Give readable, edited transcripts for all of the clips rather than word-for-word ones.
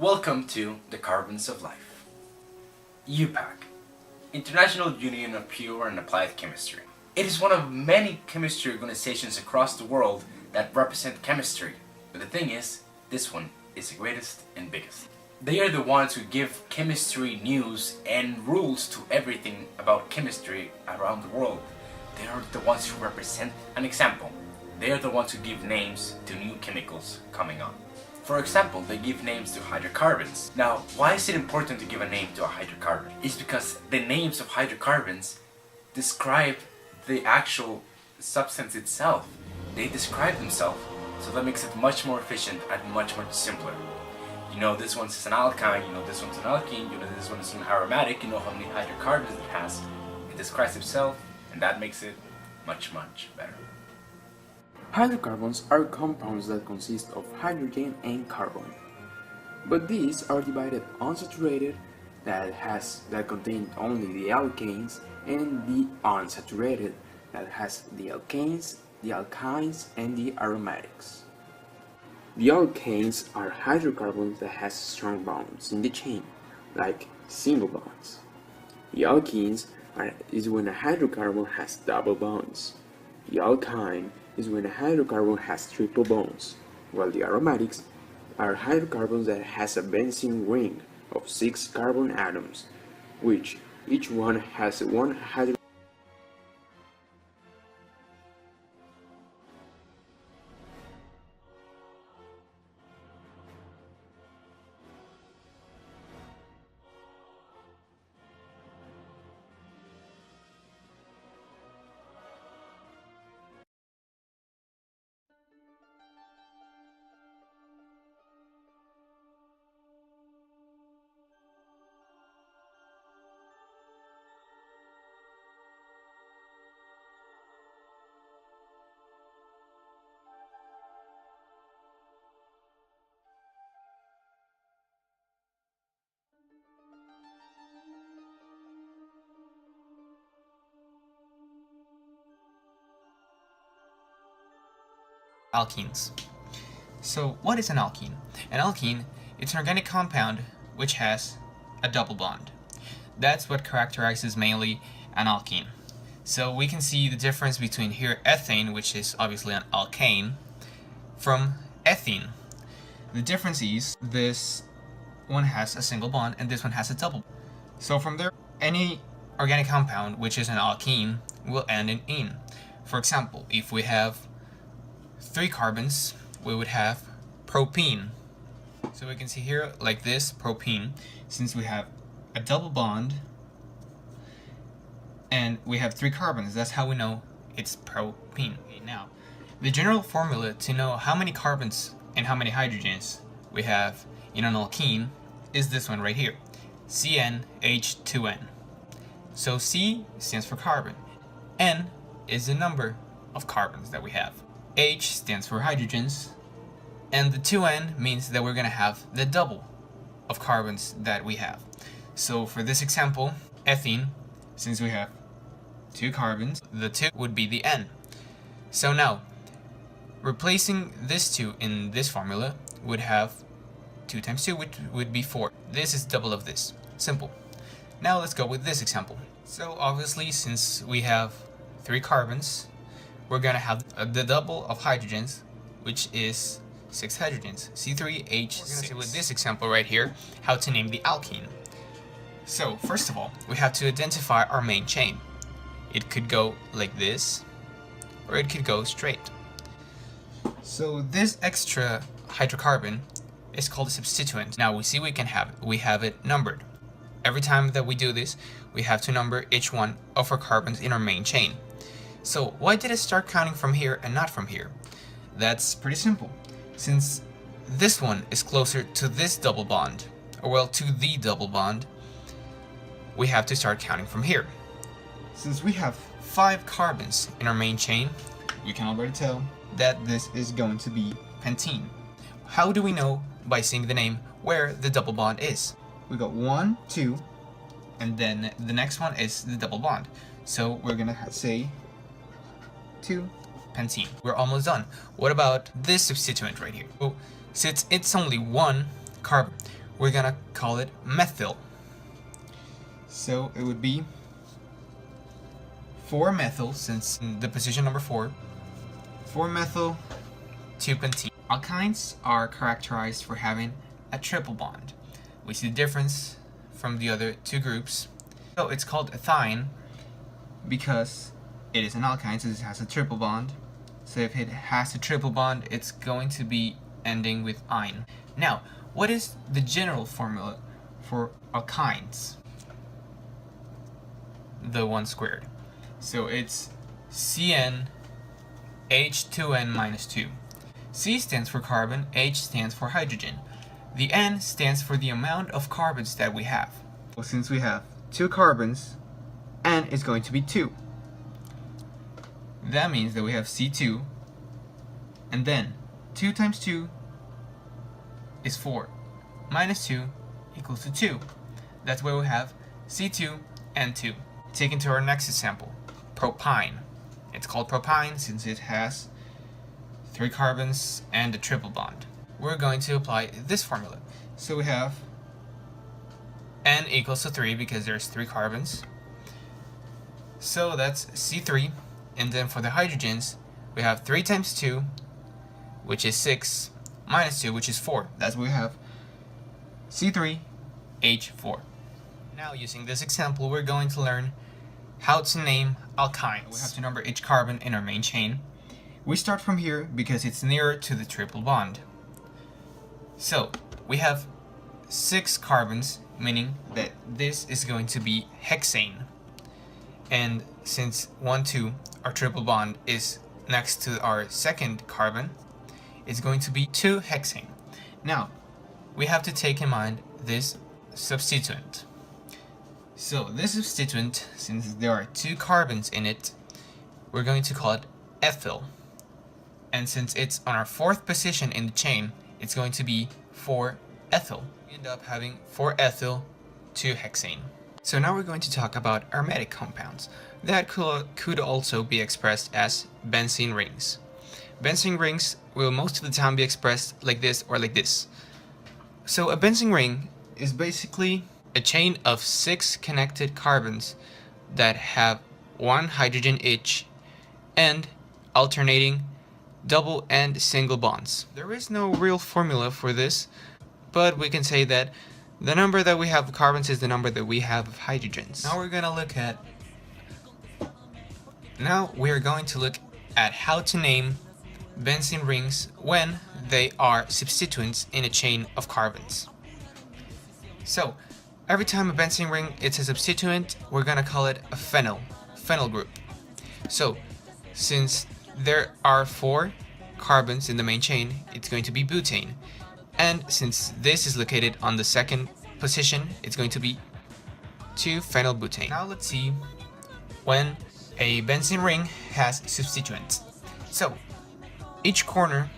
Welcome to the Carbons of Life. UPAC, International Union of Pure and Applied Chemistry. It is one of many chemistry organizations across the world that represent chemistry, but the thing is, this one is the greatest and biggest. They are the ones who give chemistry news and rules to everything about chemistry around the world. They are the ones who represent an example. They are the ones who give names to new chemicals coming on. For example, they give names to hydrocarbons. Now, why is it important to give a name to a hydrocarbon? It's because the names of hydrocarbons describe the actual substance itself. They describe themselves, so that makes it much more efficient and much simpler. You know this one's an alkyne, you know this one's an alkene, you know this one is an aromatic, you know how many hydrocarbons it has. It describes itself, and that makes it much better. Hydrocarbons are compounds that consist of hydrogen and carbon, but these are divided unsaturated that contain only the alkanes and the unsaturated that has the alkanes, the alkynes, and the aromatics. The alkanes are hydrocarbons that has strong bonds in the chain, like single bonds. The alkenes is when a hydrocarbon has double bonds. The alkyne is when a hydrocarbon has triple bonds, while the aromatics are hydrocarbons that has a benzene ring of 6 carbon atoms, which each one has one hydrocarbon. Alkenes. So what is an alkene? An alkene is an organic compound which has a double bond. That's what characterizes mainly an alkene. So we can see the difference between here ethane, which is obviously an alkane, from ethene. The difference is this one has a single bond and this one has a double. So from there, any organic compound which is an alkene will end in "ene." For example, if we have 3 carbons, we would have propene. So we can see here like this, propene, since we have a double bond and we have 3 carbons, that's how we know it's propene. Now, the general formula to know how many carbons and how many hydrogens we have in an alkene is this one right here, CnH2n. So C stands for carbon, N is the number of carbons that we have, H stands for hydrogens, and the 2n means that we're going to have the double of carbons that we have. So for this example, ethene, since we have 2 carbons, the 2 would be the N. So now, replacing this 2 in this formula would have 2 times 2, which would be 4. This is double of this. Simple. Now let's go with this example. So obviously, since we have 3 carbons, we're going to have the double of hydrogens, which is 6 hydrogens, C3H6. We're going to see with this example right here how to name the alkene. So first of all, we have to identify our main chain. It could go like this, or it could go straight. So this extra hydrocarbon is called a substituent. Now we have it numbered. Every time that we do this, we have to number each one of our carbons in our main chain. So why did it start counting from here and not from here? That's pretty simple. Since this one is closer to this double bond, or well, to the double bond, we have to start counting from here. Since we have 5 carbons in our main chain, we can already tell that this is going to be pentene. How do we know? By seeing the name where the double bond is. We got 1, 2, and then the next one is the double bond. So we're gonna say 2 pentene. We're almost done. What about this substituent right here? Oh, since it's only 1 carbon, we're gonna call it methyl. So it would be 4-methyl, since in the position number 4. 4-methyl 2-pentene. Alkynes are characterized for having a triple bond. We see the difference from the other two groups. So it's called ethyne because it is an alkyne, since it has a triple bond. So if it has a triple bond, it's going to be ending with "-ine". Now, what is the general formula for alkynes? The 1 squared. So it's CnH2n minus 2. C stands for carbon, H stands for hydrogen. The N stands for the amount of carbons that we have. Well, since we have 2 carbons, N is going to be 2. That means that we have C2, and then 2 times 2 is 4, minus 2 equals to 2. That's why we have C2 and 2. Taken to our next example, propyne. It's called propyne since it has 3 carbons and a triple bond. We're going to apply this formula. So we have N equals to 3 because there's 3 carbons. So that's C3. And then for the hydrogens, we have 3 times 2, which is 6, minus 2, which is 4. That's what we have. C3H4. Now, using this example, we're going to learn how to name alkynes. We have to number each carbon in our main chain. We start from here because it's nearer to the triple bond. So, we have 6 carbons, meaning that this is going to be hexane. And since 1, 2, our triple bond is next to our second carbon, it's going to be 2-hexane. Now, we have to take in mind this substituent. So this substituent, since there are 2 carbons in it, we're going to call it ethyl. And since it's on our 4th position in the chain, it's going to be 4-ethyl. We end up having 4-ethyl 2-hexane. So now we're going to talk about aromatic compounds that could also be expressed as benzene rings. Benzene rings will most of the time be expressed like this or like this. So a benzene ring is basically a chain of 6 connected carbons that have 1 hydrogen each and alternating double and single bonds. There is no real formula for this, but we can say that the number that we have of carbons is the number that we have of hydrogens. Now we're going to look at how to name benzene rings when they are substituents in a chain of carbons. So, every time a benzene ring is a substituent, we're going to call it a phenyl group. So, since there are 4 carbons in the main chain, it's going to be butane. And since this is located on the 2nd position, it's going to be 2-phenylbutane. Now let's see when a benzene ring has substituents. So, each corner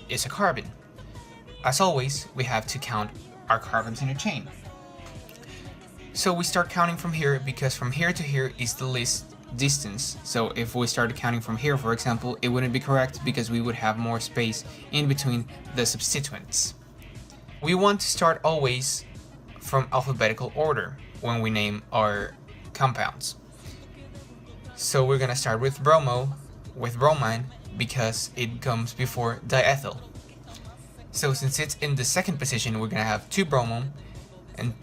is a carbon. As always, we have to count our carbons in a chain. So we start counting from here because from here to here is the least distance. So if we started counting from here, for example, it wouldn't be correct because we would have more space in between the substituents. We want to start always from alphabetical order when we name our compounds. So we're gonna start with bromine, because it comes before diethyl. So since it's in the 2nd position, we're gonna have 2 bromine, and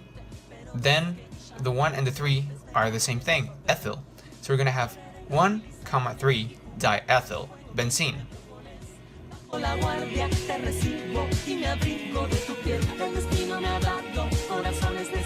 then the 1 and the 3 are the same thing, ethyl. So we're gonna have 1, 3 diethyl benzene. La guardia, te recibo y me abrigo de tu piel. El destino me ha dado corazones de